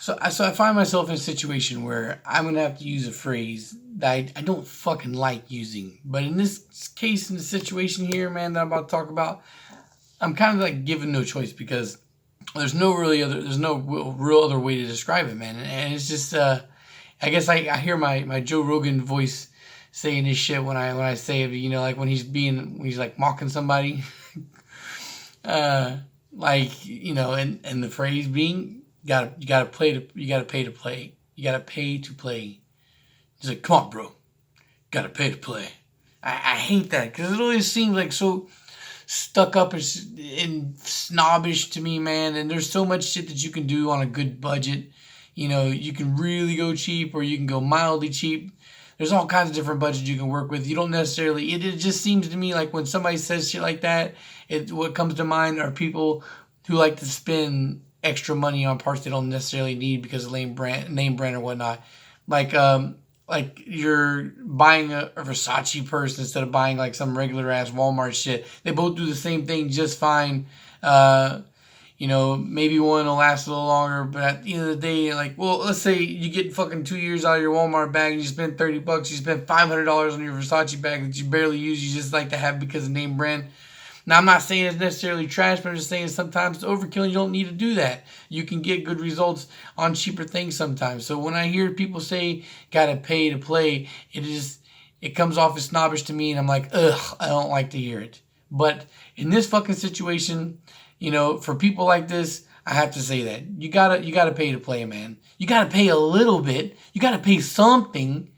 So I find myself in a situation where I'm gonna have to use a phrase that I don't fucking like using. But in this case, in the situation here, man, that I'm about to talk about, I'm kind of like given no choice because there's no real other way to describe it, man. And it's just I guess I hear my Joe Rogan voice saying this shit when I say it, like when he's like mocking somebody, uh, like and the phrase being you gotta pay to play, you gotta pay to play. He's like, come on, bro, gotta pay to play. I hate that because it always seems like so stuck up and snobbish to me, man. And there's so much shit that you can do on a good budget. You can really go cheap or you can go mildly cheap. There's all kinds of different budgets you can work with. You don't necessarily. It just seems to me like when somebody says shit like that, what comes to mind are people who like to spend extra money on parts they don't necessarily need because of name brand or whatnot. Like you're buying a Versace purse instead of buying like some regular ass Walmart shit. They both do the same thing just fine. Maybe one will last a little longer, but at the end of the day, like, well, let's say you get fucking 2 years out of your Walmart bag and you spend $30, you spend $500 on your Versace bag that you barely use, you just like to have because of name brand. Now, I'm not saying it's necessarily trash, but I'm just saying sometimes it's overkill. You don't need to do that. You can get good results on cheaper things sometimes. So when I hear people say, gotta pay to play, it comes off as snobbish to me, and I'm like, ugh, I don't like to hear it. But in this fucking situation, for people like this, I have to say that you gotta pay to play, man. You gotta pay a little bit. You gotta pay something.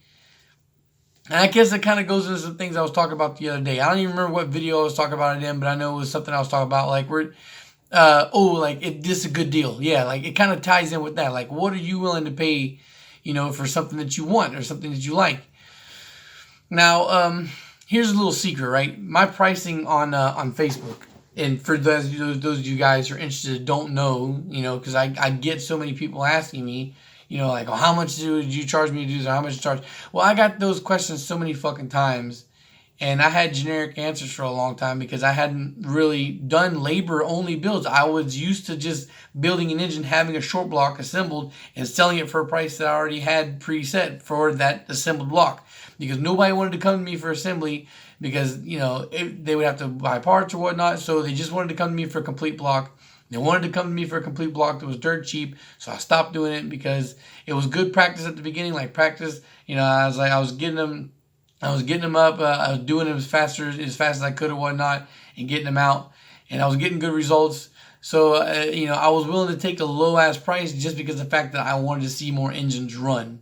And I guess it kind of goes into some things I was talking about the other day. I don't even remember what video I was talking about it in, but I know it was something I was talking about. Like if this is a good deal. Yeah, like it kind of ties in with that. Like, what are you willing to pay, for something that you want or something that you like? Now, here's a little secret, right? My pricing on Facebook, and for those of you guys who are interested, don't know, because I get so many people asking me. Like, oh, how much do you charge me to do this? Or how much you charge? Well, I got those questions so many fucking times, and I had generic answers for a long time because I hadn't really done labor-only builds. I was used to just building an engine, having a short block assembled, and selling it for a price that I already had preset for that assembled block. Because nobody wanted to come to me for assembly because, they would have to buy parts or whatnot, so they just wanted to come to me for a complete block. They wanted to come to me for a complete block that was dirt cheap, so I stopped doing it because it was good practice at the beginning. Like practice, I was getting them up. I was doing them as fast as I could or whatnot, and getting them out, and I was getting good results. So I was willing to take a low ass price just because of the fact that I wanted to see more engines run.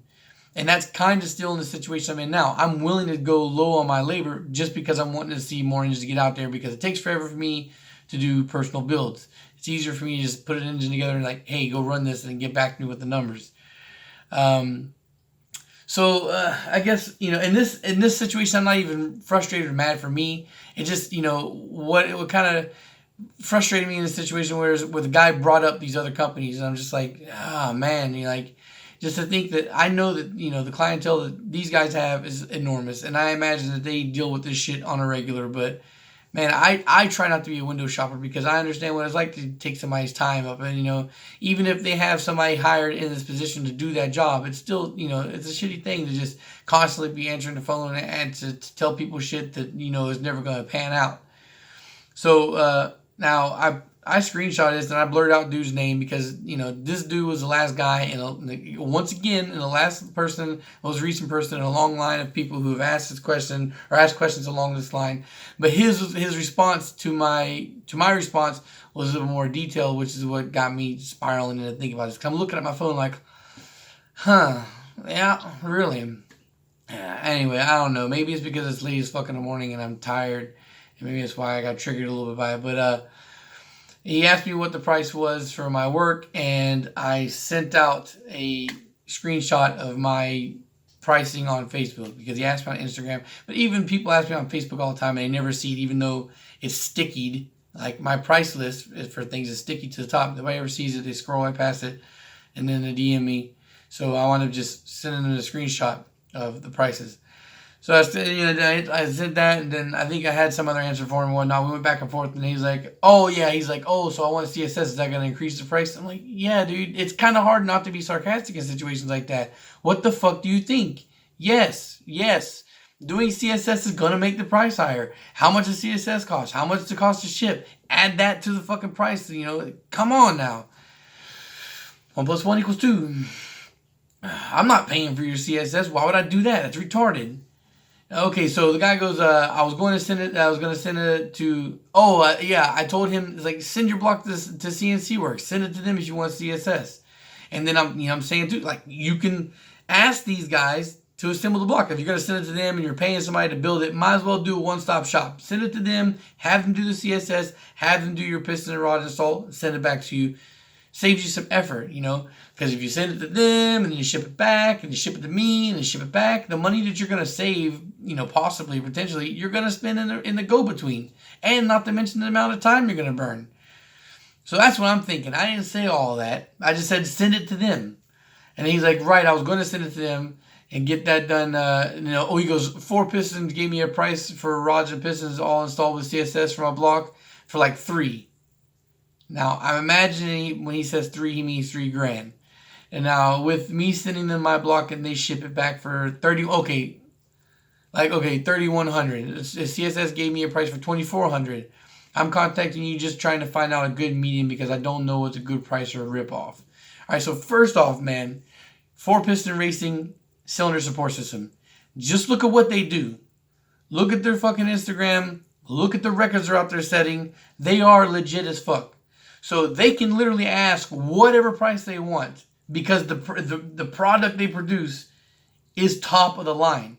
And that's kind of still in the situation I'm in now. I'm willing to go low on my labor just because I'm wanting to see more engines get out there because it takes forever for me to do personal builds. It's easier for me to just put an engine together and like, hey, go run this and get back to me with the numbers. I guess in this situation, I'm not even frustrated or mad for me. It just what kind of frustrated me in this situation where the guy brought up these other companies, and I'm just like, ah, man, just to think that I know that the clientele that these guys have is enormous, and I imagine that they deal with this shit on a regular, but. Man, I try not to be a window shopper because I understand what it's like to take somebody's time up. And, even if they have somebody hired in this position to do that job, it's still, it's a shitty thing to just constantly be answering the phone and to tell people shit that, is never going to pan out. So now I screenshot this and I blurred out dude's name because this dude was the last guy and once again the last person, most recent person in a long line of people who have asked this question or asked questions along this line. But his response to my response was a little more detailed, which is what got me spiraling into thinking about this. Cause I'm looking at my phone like, yeah, really. Yeah, anyway, I don't know. Maybe it's because it's late as fuck in the morning and I'm tired. And maybe that's why I got triggered a little bit by it. But he asked me what the price was for my work, and I sent out a screenshot of my pricing on Facebook because he asked me on Instagram. But even people ask me on Facebook all the time, and they never see it, even though it's stickied. Like my price list for things is sticky to the top. Nobody ever sees it. They scroll right past it, and then they DM me. So I want to just send them a screenshot of the prices. So I said, I said that, and then I think I had some other answer for him and whatnot. We went back and forth, and he's like, "Oh yeah," he's like, "Oh, so I want CSS. Is that going to increase the price?" I'm like, "Yeah, dude. It's kind of hard not to be sarcastic in situations like that. What the fuck do you think? Yes, yes. Doing CSS is going to make the price higher. How much does CSS cost? How much does it cost to ship? Add that to the fucking price. Come on now. 1 + 1 = 2. I'm not paying for your CSS. Why would I do that? It's retarded." Okay, so the guy goes, I was going to send it to, yeah, I told him, it's like, send your block to CNC Works. Send it to them if you want CSS. And then I'm saying too, like, you can ask these guys to assemble the block. If you're going to send it to them and you're paying somebody to build it, might as well do a one-stop shop. Send it to them, have them do the CSS, have them do your piston and rod install, send it back to you. Saves you some effort, because if you send it to them and you ship it back and you ship it to me and you ship it back, the money that you're going to save, possibly, potentially, you're going to spend in the go-between, and not to mention the amount of time you're going to burn. So that's what I'm thinking. I didn't say all that. I just said send it to them. And he's like, right, I was going to send it to them and get that done. He goes, 4 pistons gave me a price for rods and pistons all installed with CSS from a block for like 3. Now, I'm imagining when he says 3, he means $3,000. And now, with me sending them my block and they ship it back for 3,100. CSS gave me a price for 2,400. I'm contacting you just trying to find out a good medium because I don't know what's a good price or a ripoff. All right, so first off, man, 4-piston racing cylinder support system. Just look at what they do. Look at their fucking Instagram. Look at the records they're out there setting. They are legit as fuck. So they can literally ask whatever price they want because the product they produce is top of the line.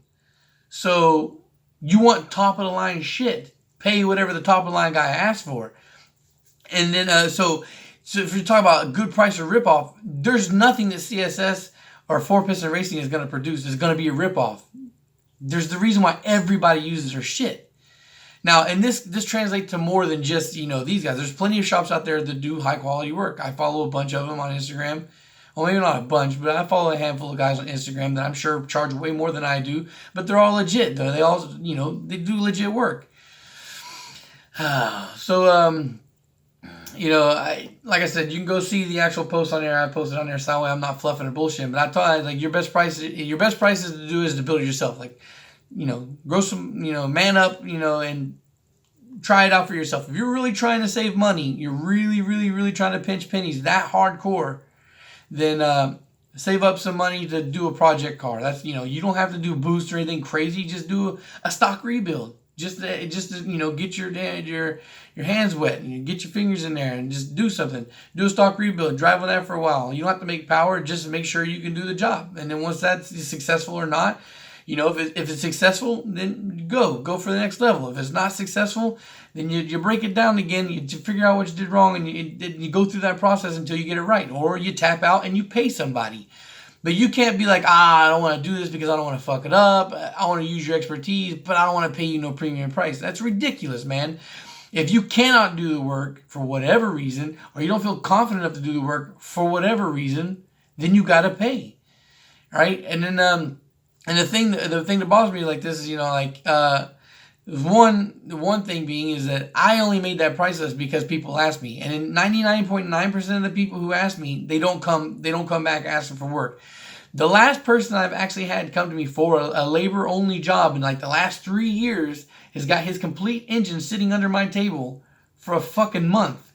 So you want top of the line shit, pay whatever the top of the line guy asks for. And then so if you're talking about a good price or ripoff, there's nothing that CSS or 4-piston racing is going to produce is going to be a ripoff. There's the reason why everybody uses their shit. Now, and this translates to more than just, these guys. There's plenty of shops out there that do high-quality work. I follow a bunch of them on Instagram. Well, maybe not a bunch, but I follow a handful of guys on Instagram that I'm sure charge way more than I do. But they're all legit, though. They all, they do legit work. So, like I said, you can go see the actual post on there. I posted on there, so that way I'm not fluffing or bullshitting. But I thought, like, your best prices to do is to build it yourself. Like, grow some, man up, and try it out for yourself. If you're really trying to save money, you're really, really, really trying to pinch pennies that hardcore, then save up some money to do a project car. That's, you don't have to do boost or anything crazy. Just do a stock rebuild. Just to get your hands wet and get your fingers in there and just do something. Do a stock rebuild. Drive on that for a while. You don't have to make power. Just make sure you can do the job. And then once that's successful or not, if it's successful, then go for the next level. If it's not successful, then you break it down again. You figure out what you did wrong, and you go through that process until you get it right. Or you tap out and you pay somebody. But you can't be like, I don't want to do this because I don't want to fuck it up. I want to use your expertise, but I don't want to pay you no premium price. That's ridiculous, man. If you cannot do the work for whatever reason, or you don't feel confident enough to do the work for whatever reason, then you got to pay. Right? And then, and the thing that bothers me like this is, the one thing being is that I only made that price list because people asked me, and in 99.9% of the people who ask me, they don't come back asking for work. The last person I've actually had come to me for a labor only job in like the last 3 years has got his complete engine sitting under my table for a fucking month,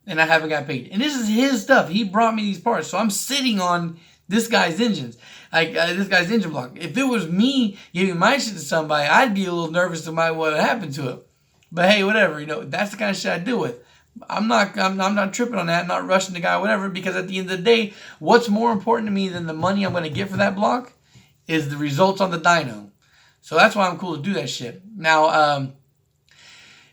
and I haven't got paid. And this is his stuff. He brought me these parts, so I'm sitting on this guy's engines, this guy's engine block. If it was me giving my shit to somebody, I'd be a little nervous about what had happened to it. But hey, whatever, that's the kind of shit I deal with. I'm not tripping on that. I'm not rushing the guy, whatever, because at the end of the day, what's more important to me than the money I'm going to get for that block is the results on the dyno. So that's why I'm cool to do that shit. Now,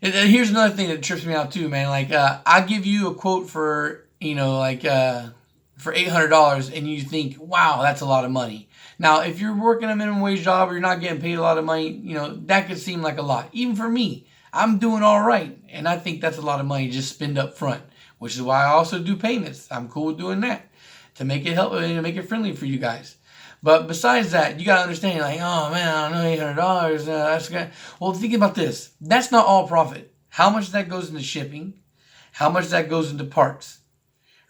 here's another thing that trips me out too, man. Like, I give you a quote for, for $800 and you think, wow, that's a lot of money. Now, if you're working a minimum wage job or you're not getting paid a lot of money, that could seem like a lot. Even for me, I'm doing all right. And I think that's a lot of money to just spend up front, which is why I also do payments. I'm cool with doing that to make it help and make it friendly for you guys. But besides that, you gotta understand, like, oh man, I don't know, $800. That's good. Well, think about this. That's not all profit. How much of that goes into shipping? How much of that goes into parts?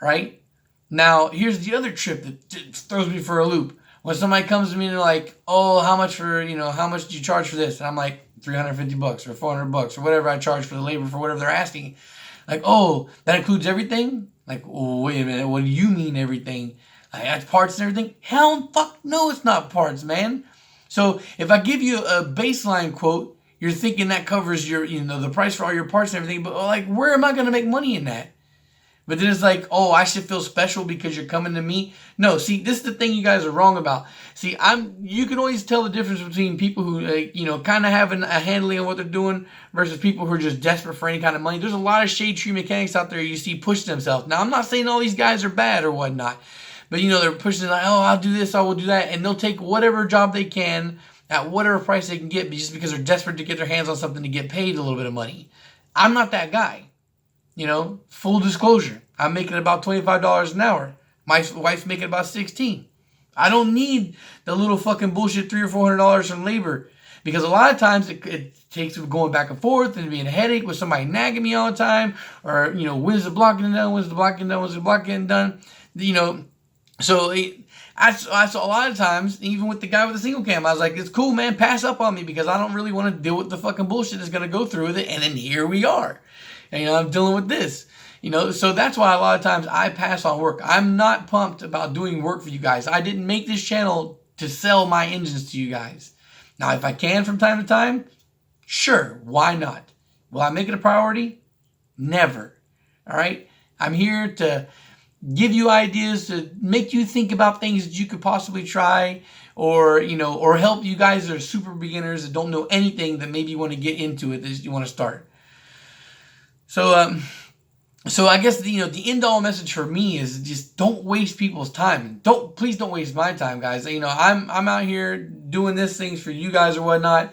Right? Now, here's the other trip that throws me for a loop. When somebody comes to me and they're like, oh, how much do you charge for this? And I'm like, $350 or $400 or whatever I charge for the labor for whatever they're asking. Like, oh, that includes everything? Like, oh, wait a minute, what do you mean everything? Like, that's parts and everything? Hell, fuck no, it's not parts, man. So if I give you a baseline quote, you're thinking that covers your, the price for all your parts and everything, but like, where am I going to make money in that? But then it's like, oh, I should feel special because you're coming to me. No, see, this is the thing you guys are wrong about. See, you can always tell the difference between people who, kind of have a handling on what they're doing versus people who are just desperate for any kind of money. There's a lot of shade tree mechanics out there you see push themselves. Now, I'm not saying all these guys are bad or whatnot, but they're pushing like, oh, I'll do this, I will do that, and they'll take whatever job they can at whatever price they can get just because they're desperate to get their hands on something to get paid a little bit of money. I'm not that guy. Full disclosure, I'm making about $25 an hour. My wife's making about $16. I don't need the little fucking bullshit $300 or $400 from labor, because a lot of times it takes going back and forth and being a headache with somebody nagging me all the time, or when's the block getting done? When's the block getting done? So that's a lot of times, even with the guy with the single cam, I was like, it's cool, man, pass up on me because I don't really want to deal with the fucking bullshit that's going to go through with it. And then here we are. And, I'm dealing with this. So that's why a lot of times I pass on work. I'm not pumped about doing work for you guys. I didn't make this channel to sell my engines to you guys. Now, if I can from time to time, sure, why not? Will I make it a priority? Never. All right? I'm here to give you ideas, to make you think about things that you could possibly try, or help you guys that are super beginners that don't know anything, that maybe you want to get into it, that you want to start. So I guess the end all message for me is just don't waste people's time. Please don't waste my time, guys. I'm out here doing this things for you guys or whatnot.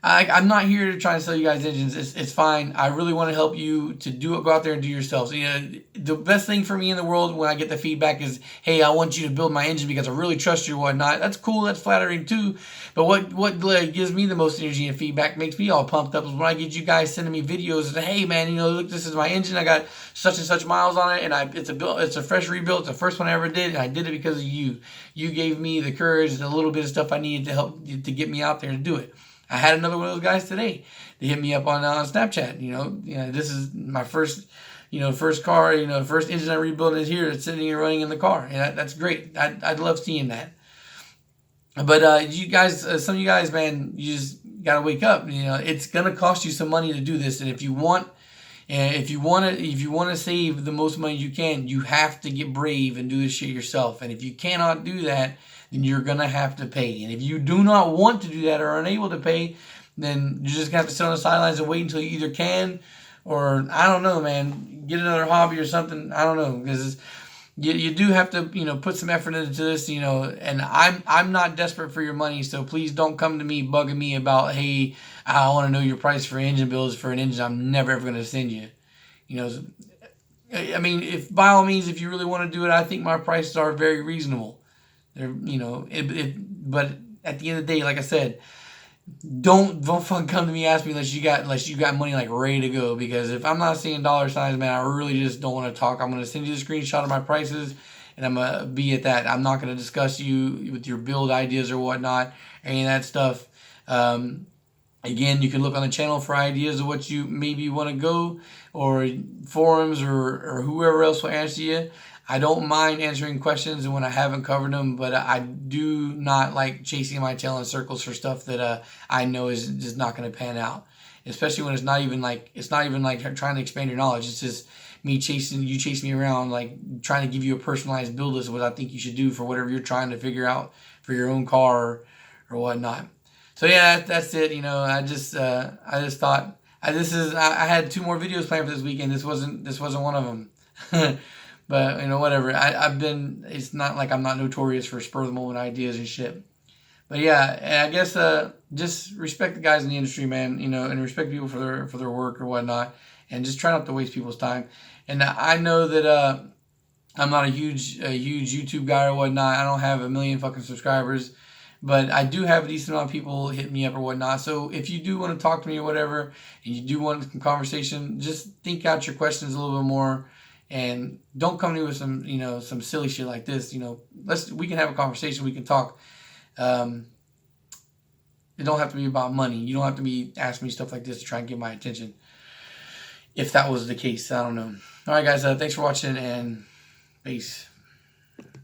I'm not here to try and sell you guys engines. It's fine. I really want to help you to go out there and do yourselves. The best thing for me in the world when I get the feedback is, hey, I want you to build my engine because I really trust you or whatnot. That's cool. That's flattering too. But what gives me the most energy and feedback, makes me all pumped up, is when I get you guys sending me videos and, hey man, look, this is my engine. I got such and such miles on it, and it's a fresh rebuild. It's the first one I ever did, and I did it because of you. You gave me the courage and a little bit of stuff I needed to help to get me out there to do it. I had another one of those guys today. They hit me up on Snapchat. This is my first, first car, first engine I rebuilt is here. It's sitting and running in the car, and that's great. I'd love seeing that. But you guys, some of you guys, man, you just gotta wake up. It's gonna cost you some money to do this, and if you want to save the most money you can, you have to get brave and do this shit yourself. And if you cannot do that, then you're going to have to pay. And if you do not want to do that or are unable to pay, then you're just going to have to sit on the sidelines and wait until you either can, or, I don't know, man, get another hobby or something. I don't know, because you do have to, put some effort into this, and I'm not desperate for your money, so please don't come to me bugging me about, hey, I want to know your price for engine builds for an engine I'm never ever going to send you. I mean, if by all means, if you really want to do it, I think my prices are very reasonable. They're, but at the end of the day, like I said, don't fucking come to me and ask me unless you got money like ready to go. Because if I'm not seeing dollar signs, man, I really just don't want to talk. I'm gonna send you the screenshot of my prices, and I'm gonna be at that. I'm not gonna discuss you with your build ideas or whatnot, any of that stuff. Again, you can look on the channel for ideas of what you maybe want to go, or forums or whoever else will answer you. I don't mind answering questions when I haven't covered them, but I do not like chasing my tail in circles for stuff that I know is just not going to pan out. Especially when it's not even like trying to expand your knowledge. It's just me chasing me around, like trying to give you a personalized build list of what I think you should do for whatever you're trying to figure out for your own car or whatnot. So yeah, that's it. I just thought I had 2 more videos planned for this weekend. This wasn't one of them. But whatever. It's not like I'm not notorious for spur of the moment ideas and shit. But yeah, and I guess just respect the guys in the industry, man. And respect people for their work or whatnot, and just try not to waste people's time. And I know that I'm not a huge YouTube guy or whatnot. I don't have a million fucking subscribers, but I do have a decent amount of people hit me up or whatnot. So if you do want to talk to me or whatever, and you do want some conversation, just think out your questions a little bit more, and don't come to me with some some silly shit like this. We can have a conversation. We can talk. It don't have to be about money. You don't have to be asking me stuff like this to try and get my attention. If that was the case, I don't know. All right, guys. Thanks for watching, and peace.